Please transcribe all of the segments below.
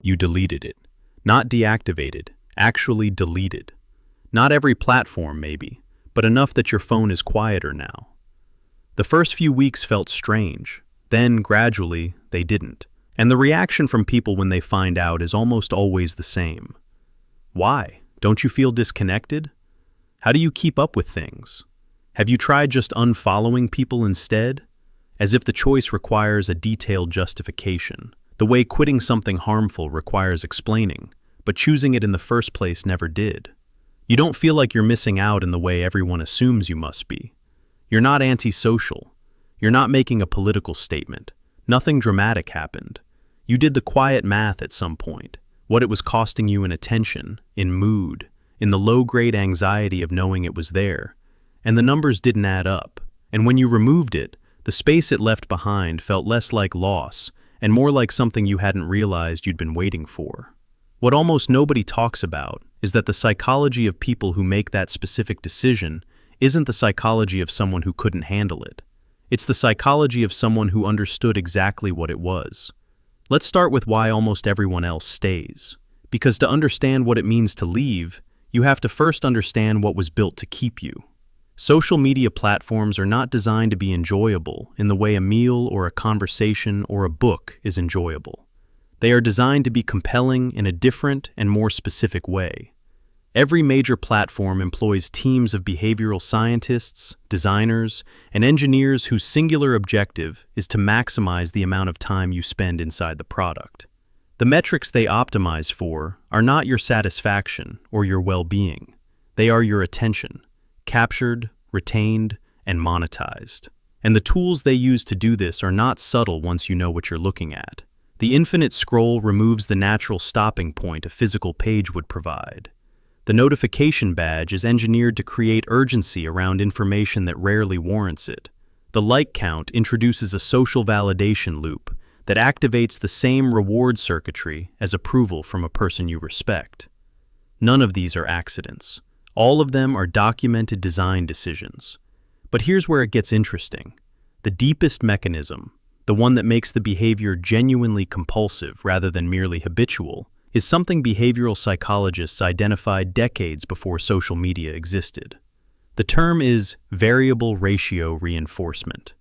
You deleted it. Not deactivated, actually deleted. Not every platform, maybe, but enough that your phone is quieter now. The first few weeks felt strange. Then, gradually, they didn't. And the reaction from people when they find out is almost always the same. Why? Don't you feel disconnected? How do you keep up with things? Have you tried just unfollowing people instead? As if the choice requires a detailed justification. The way quitting something harmful requires explaining, but choosing it in the first place never did. You don't feel like you're missing out in the way everyone assumes you must be. You're not antisocial. You're not making a political statement. Nothing dramatic happened. You did the quiet math at some point, what it was costing you in attention, in mood, in the low-grade anxiety of knowing it was there, and the numbers didn't add up. And when you removed it, the space it left behind felt less like loss and more like something you hadn't realized you'd been waiting for. What almost nobody talks about is that the psychology of people who make that specific decision isn't the psychology of someone who couldn't handle it. It's the psychology of someone who understood exactly what it was. Let's start with why almost everyone else stays. Because to understand what it means to leave, you have to first understand what was built to keep you. Social media platforms are not designed to be enjoyable in the way a meal or a conversation or a book is enjoyable. They are designed to be compelling in a different and more specific way. Every major platform employs teams of behavioral scientists, designers, and engineers whose singular objective is to maximize the amount of time you spend inside the product. The metrics they optimize for are not your satisfaction or your well-being. They are your attention, captured, retained, and monetized. And the tools they use to do this are not subtle once you know what you're looking at. The infinite scroll removes the natural stopping point a physical page would provide. The notification badge is engineered to create urgency around information that rarely warrants it. The like count introduces a social validation loop that activates the same reward circuitry as approval from a person you respect. None of these are accidents. All of them are documented design decisions. But here's where it gets interesting. The deepest mechanism, the one that makes the behavior genuinely compulsive rather than merely habitual, is something behavioral psychologists identified decades before social media existed. The term is variable ratio reinforcement.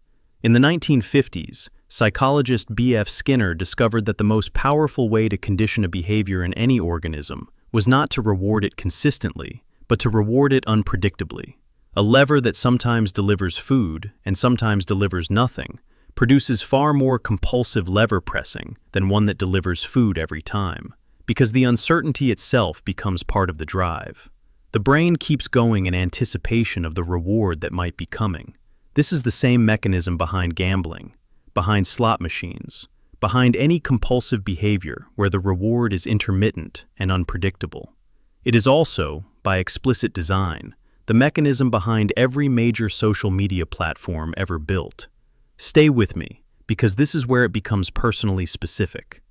In the 1950s, psychologist B.F. Skinner discovered that the most powerful way to condition a behavior in any organism was not to reward it consistently, but to reward it unpredictably. A lever that sometimes delivers food and sometimes delivers nothing produces far more compulsive lever pressing than one that delivers food every time, because the uncertainty itself becomes part of the drive. The brain keeps going in anticipation of the reward that might be coming. This is the same mechanism behind gambling, behind slot machines, behind any compulsive behavior where the reward is intermittent and unpredictable. It is also, by explicit design, the mechanism behind every major social media platform ever built. Stay with me, because this is where it becomes personally specific.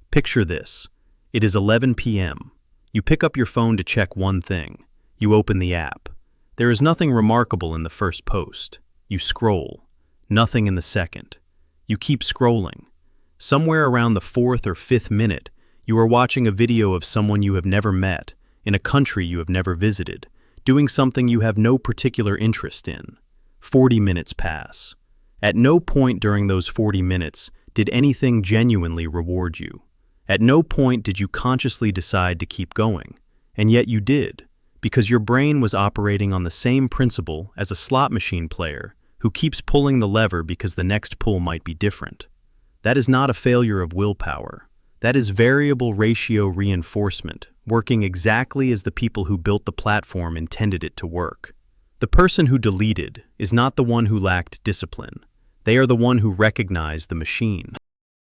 Picture this. It is 11 p.m. You pick up your phone to check one thing. You open the app. There is nothing remarkable in the first post. You scroll. Nothing in the second. You keep scrolling. Somewhere around the 4th or 5th minute, you are watching a video of someone you have never met, in a country you have never visited, doing something you have no particular interest in. 40 minutes pass. At no point during those 40 minutes did anything genuinely reward you. At no point did you consciously decide to keep going, and yet you did, because your brain was operating on the same principle as a slot machine player who keeps pulling the lever because the next pull might be different. That is not a failure of willpower. That is variable ratio reinforcement, working exactly as the people who built the platform intended it to work. The person who deleted is not the one who lacked discipline. They are the one who recognized the machine.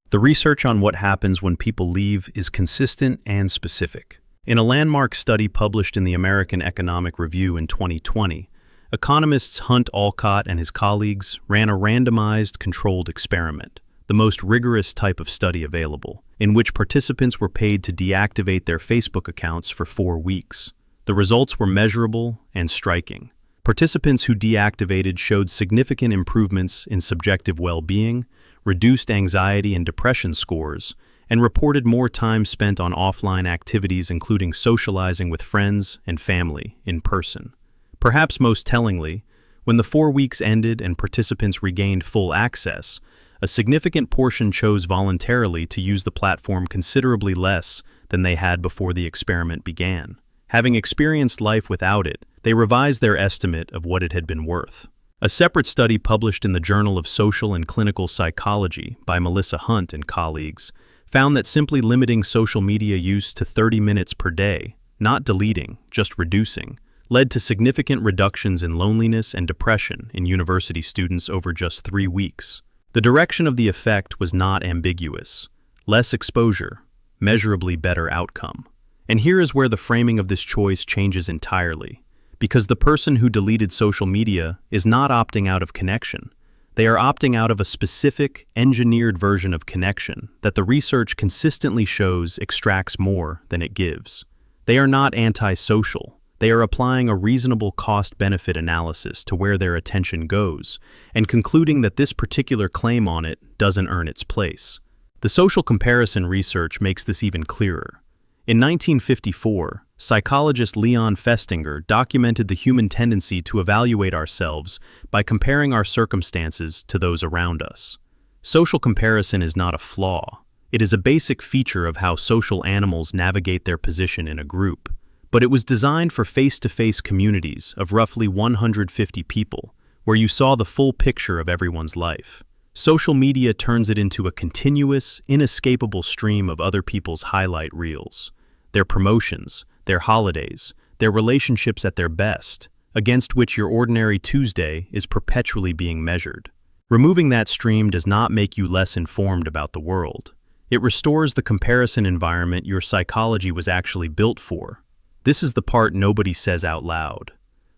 The research on what happens when people leave is consistent and specific. In a landmark study published in the American Economic Review in 2020, economists Hunt Alcott and his colleagues ran a randomized controlled experiment, the most rigorous type of study available, in which participants were paid to deactivate their Facebook accounts for 4 weeks. The results were measurable and striking. Participants who deactivated showed significant improvements in subjective well-being, reduced anxiety and depression scores, and reported more time spent on offline activities including socializing with friends and family in person. Perhaps most tellingly, when the 4 weeks ended and participants regained full access, a significant portion chose voluntarily to use the platform considerably less than they had before the experiment began. Having experienced life without it, they revised their estimate of what it had been worth. A separate study published in the Journal of Social and Clinical Psychology by Melissa Hunt and colleagues found that simply limiting social media use to 30 minutes per day, not deleting, just reducing, led to significant reductions in loneliness and depression in university students over just 3 weeks. The direction of the effect was not ambiguous. Less exposure, measurably better outcome. And here is where the framing of this choice changes entirely. Because the person who deleted social media is not opting out of connection. They are opting out of a specific, engineered version of connection that the research consistently shows extracts more than it gives. They are not antisocial. They are applying a reasonable cost-benefit analysis to where their attention goes, and concluding that this particular claim on it doesn't earn its place. The social comparison research makes this even clearer. In 1954, psychologist Leon Festinger documented the human tendency to evaluate ourselves by comparing our circumstances to those around us. Social comparison is not a flaw. It is a basic feature of how social animals navigate their position in a group. But it was designed for face-to-face communities of roughly 150 people, where you saw the full picture of everyone's life. Social media turns it into a continuous, inescapable stream of other people's highlight reels, their promotions, their holidays, their relationships at their best, against which your ordinary Tuesday is perpetually being measured. Removing that stream does not make you less informed about the world. It restores the comparison environment your psychology was actually built for. This is the part nobody says out loud.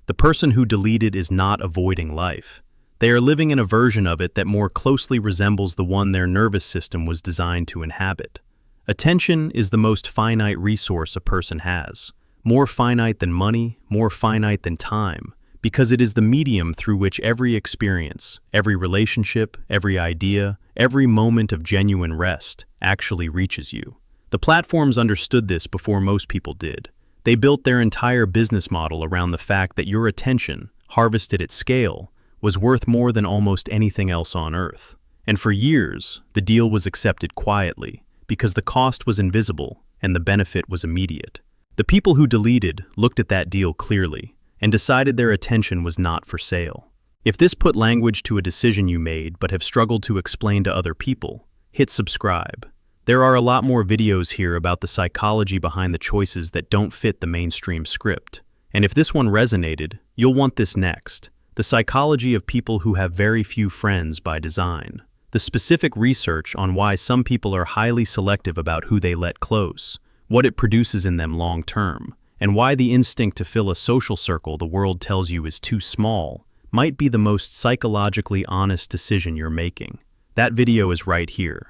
The person who deleted is not avoiding life. They are living in a version of it that more closely resembles the one their nervous system was designed to inhabit. Attention is the most finite resource a person has. More finite than money, more finite than time, because it is the medium through which every experience, every relationship, every idea, every moment of genuine rest actually reaches you. The platforms understood this before most people did. They built their entire business model around the fact that your attention, harvested at scale, was worth more than almost anything else on Earth. And for years, the deal was accepted quietly, because the cost was invisible and the benefit was immediate. The people who deleted looked at that deal clearly and decided their attention was not for sale. If this put language to a decision you made but have struggled to explain to other people, hit subscribe. There are a lot more videos here about the psychology behind the choices that don't fit the mainstream script. And if this one resonated, you'll want this next. The psychology of people who have very few friends by design. The specific research on why some people are highly selective about who they let close, what it produces in them long term, and why the instinct to fill a social circle the world tells you is too small might be the most psychologically honest decision you're making. That video is right here.